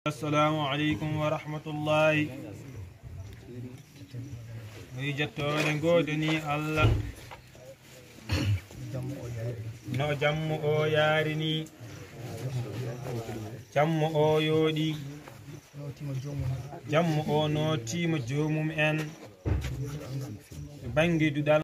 Assalamu alaikum wa rahmatullahi. Wi jettore godani Allah. No jammu o yarini. Jammu o yodi. Jammu o no tima jomum en. Bangi dudal.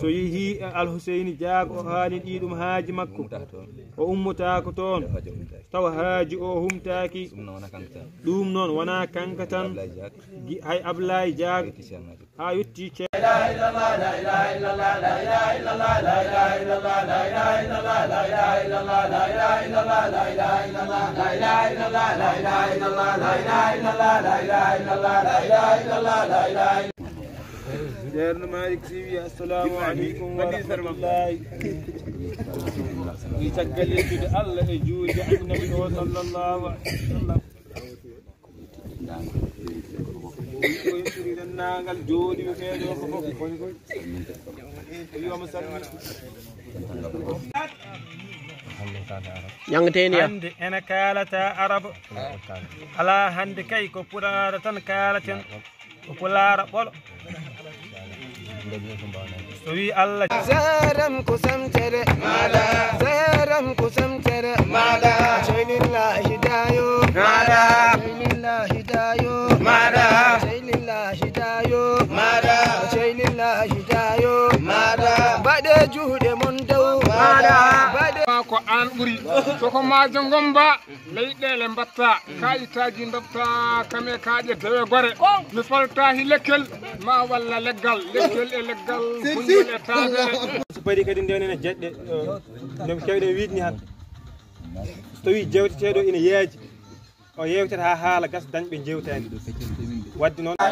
So yihi Alhousseyni Diack o haalidi ɗum haaji makko o ummotako toon tawa haaji o humtaki ɗum noon wona kanka tan hay Ablaye Diack ha yetti Thierno Malick Siwi assalamu alaikum wa rahmatullahi wi caggalitude Allah e juulde annabi o sallallahu alaihi wasallam ko yettori nangal joodi mi feedo ko fof koni koy yoma salmi Yang hande ena kalata arab ala hande kay ko purara tan kalaten ko pulara bolo Sowi Allah Zaram kusam tere mala Zaram kusam tere mala Jaylillahi dayo mala Jaylillahi dayo mala Jaylillahi dayo mala Jaylillahi dayo mala Bade juude mon daw mala Bade ko an ɓuri soko majo gomba leyɗele mbatta kayitaji dabta kame kaƴe dewe gore mi faltahi lekkel ma walla leggal lekkel e leggal funjol e tadere so bari kadi ndenene jeɗɗe no kewɗen wiidni han so tawi jewteteɗo ina yeeji o yewtata ha haala gas dañɓe jewtani wadde noon la